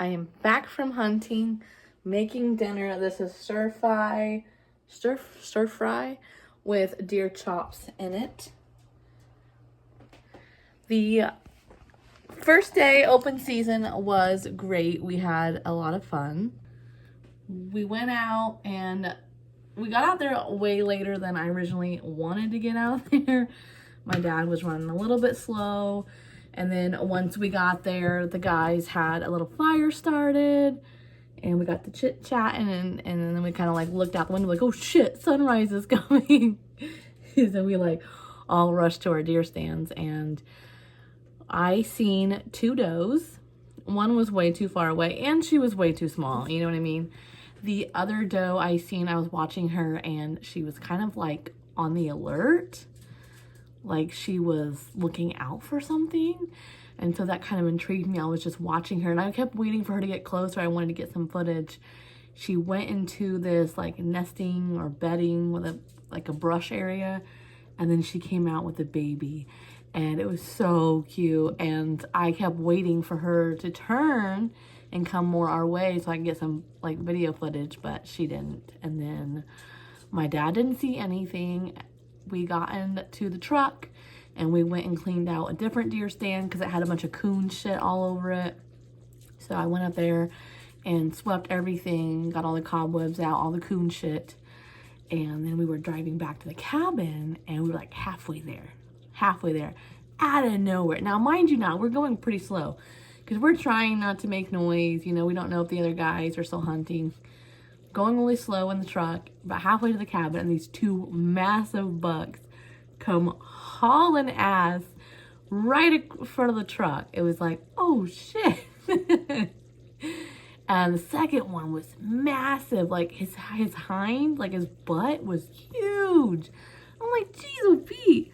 I am back from hunting, making dinner. This is stir fry with deer chops in it. The first day open season was great. We had a lot of fun. We went out and we got out there way later than I originally wanted to get out there. My dad was running a little bit slow. And then once we got there, the guys had a little fire started and we got to chit-chatting and then we kind of like looked out the window like, oh shit, sunrise is coming. So we like all rushed to our deer stands and I seen 2 does. One was way too far away and she was way too small, you know what I mean? The other doe I was watching her and she was kind of like on the alert. Like she was looking out for something. And so that kind of intrigued me. I was just watching her and I kept waiting for her to get closer. I wanted to get some footage. She went into this like nesting or bedding with a brush area. And then she came out with a baby and it was so cute. And I kept waiting for her to turn and come more our way so I can get some like video footage, but she didn't. And then my dad didn't see anything. We got into the truck and we went and cleaned out a different deer stand because it had a bunch of coon shit all over it. So I went up there and swept everything, got all the cobwebs out, all the coon shit. And then we were driving back to the cabin and we were like halfway there, out of nowhere. Now, mind you now, we're going pretty slow because we're trying not to make noise. You know, we don't know if the other guys are still hunting. Going really slow in the truck, about halfway to the cabin, and these 2 massive bucks come hauling ass right in front of the truck. It was like, oh shit. And the second one was massive. Like his hind, like his butt was huge. I'm like, Jesus Pete.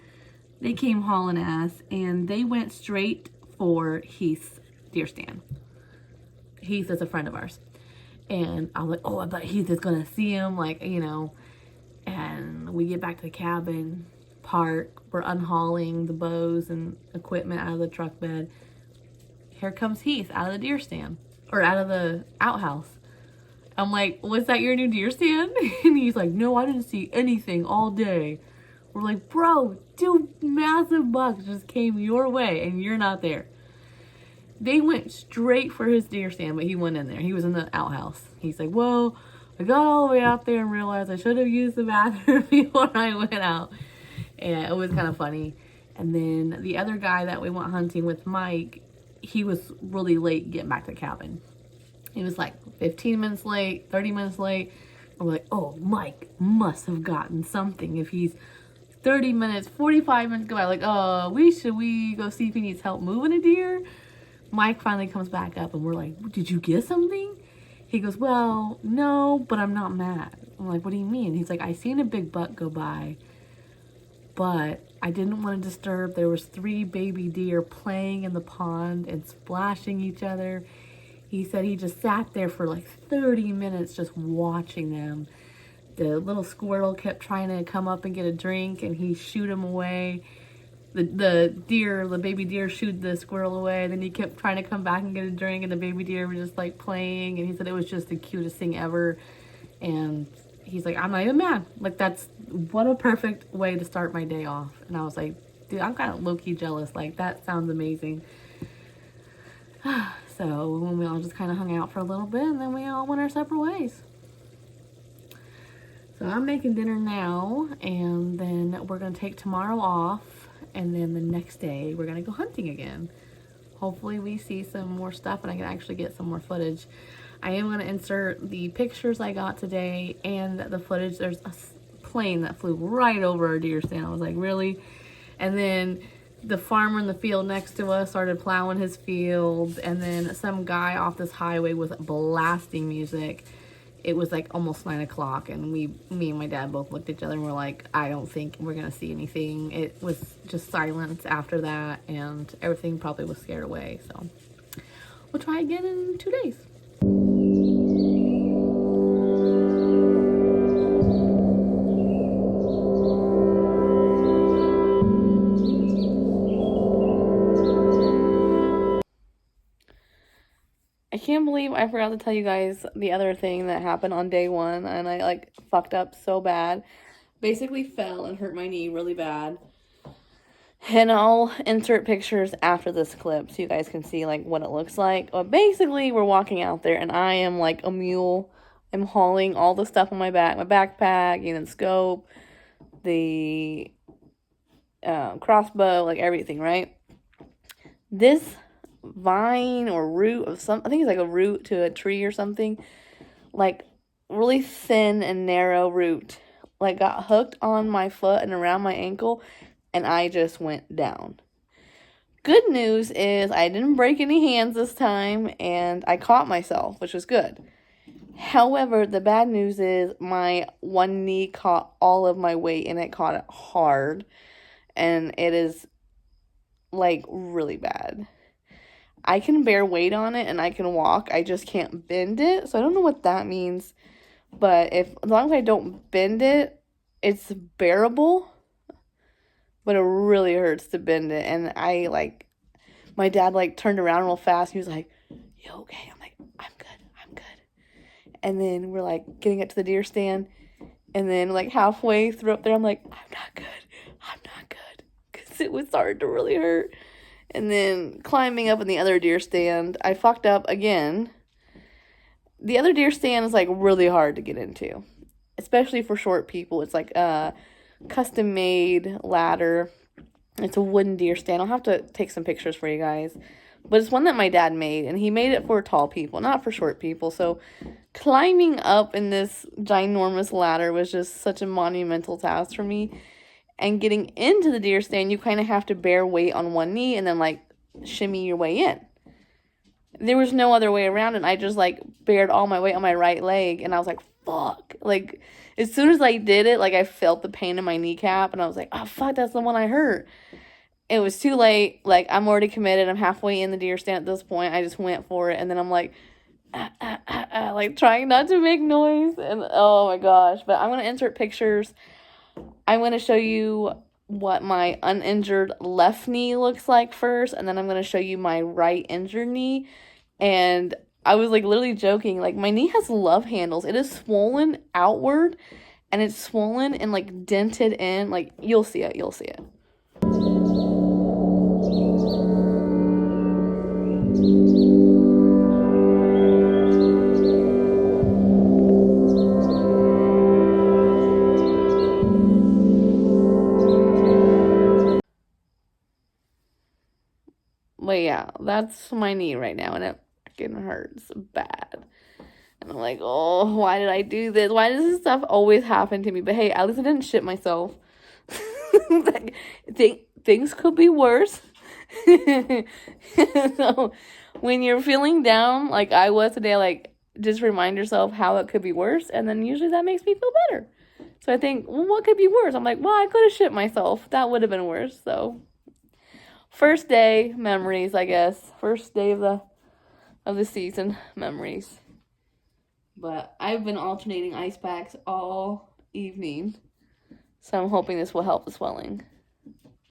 They came hauling ass and they went straight for Heath's deer stand. Heath is a friend of ours. And I was like, oh, I bet Heath is going to see him, like, you know. And we get back to the cabin, park. We're unhauling the bows and equipment out of the truck bed. Here comes Heath out of the deer stand, or out of the outhouse. I'm like, was that your new deer stand? And he's like, no, I didn't see anything all day. We're like, bro, 2 massive bucks just came your way and you're not there. They went straight for his deer stand, but he went in there. He was in the outhouse. He's like, whoa, I got all the way out there and realized I should have used the bathroom before I went out. And it was kind of funny. And then the other guy that we went hunting with, Mike, he was really late getting back to the cabin. He was like 15 minutes late, 30 minutes late. And we're like, oh, Mike must have gotten something if he's 30 minutes, 45 minutes go by. Like, oh, should we go see if he needs help moving a deer? Mike finally comes back up and we're like, did you get something? He goes, well, no, but I'm not mad. I'm like, what do you mean? He's like, I seen a big buck go by, but I didn't want to disturb. There was 3 baby deer playing in the pond and splashing each other. He said he just sat there for like 30 minutes just watching them. The little squirrel kept trying to come up and get a drink and he shooed him away. The baby deer shooed the squirrel away. Then he kept trying to come back and get a drink and the baby deer were just like playing. And he said it was just the cutest thing ever. And he's like, I'm not even mad. Like, what a perfect way to start my day off. And I was like, dude, I'm kind of low-key jealous. Like, that sounds amazing. So when we all just kind of hung out for a little bit and then we all went our separate ways. So I'm making dinner now and then we're going to take tomorrow off. And then the next day, we're going to go hunting again. Hopefully we see some more stuff and I can actually get some more footage. I am going to insert the pictures I got today and the footage. There's a plane that flew right over our deer stand. I was like, really? And then the farmer in the field next to us started plowing his field. And then some guy off this highway was blasting music. It was like almost 9 o'clock and me and my dad both looked at each other and we're like, I don't think we're gonna see anything. It was just silence after that and everything probably was scared away. So we'll try again in 2 days. I can't believe I forgot to tell you guys the other thing that happened on day 1, and I like fucked up so bad. Basically fell and hurt my knee really bad. And I'll insert pictures after this clip so you guys can see like what it looks like. But basically we're walking out there and I am like a mule. I'm hauling all the stuff on my back, my backpack, and scope, the crossbow, like everything, right? This vine or root of I think it's like a root to a tree or something, like really thin and narrow root, like got hooked on my foot and around my ankle, and I just went down. Good news is I didn't break any hands this time, and I caught myself, which was good. However, the bad news is my one knee caught all of my weight, and it caught it hard, and it is like really bad. I can bear weight on it and I can walk. I just can't bend it. So I don't know what that means. But as long as I don't bend it, it's bearable. But it really hurts to bend it. And my dad turned around real fast. He was like, "You okay?" I'm like, I'm good. And then we're getting it to the deer stand. And then halfway through up there, I'm like, I'm not good. Because it was starting to really hurt. And then climbing up in the other deer stand, I fucked up again. The other deer stand is really hard to get into, especially for short people. It's a custom made ladder. It's a wooden deer stand. I'll have to take some pictures for you guys. But it's one that my dad made, and he made it for tall people, not for short people. So climbing up in this ginormous ladder was just such a monumental task for me. And getting into the deer stand, you kind of have to bear weight on one knee and then shimmy your way in. There was no other way around, and I just bared all my weight on my right leg, and I was like, fuck. As soon as I did it, I felt the pain in my kneecap, and I was like, oh fuck, that's the one I hurt. It was too late. I'm already committed. I'm halfway in the deer stand at this point. I just went for it, and then I'm trying not to make noise, and oh my gosh. But I'm gonna insert pictures. I'm going to show you what my uninjured left knee looks like first, and then I'm going to show you my right injured knee. And I was literally joking, my knee has love handles. It is swollen outward, and it's swollen and dented in. You'll see it. But yeah, that's my knee right now, and it freaking hurts bad. And I'm like, oh, why did I do this? Why does this stuff always happen to me? But hey, at least I didn't shit myself. Things could be worse. So when you're feeling down, like I was today, just remind yourself how it could be worse, and then usually that makes me feel better. So I think, well, what could be worse? I'm like, well, I could have shit myself. That would have been worse. So first day memories, I guess. First day of the season memories. But I've been alternating ice packs all evening. So I'm hoping this will help the swelling.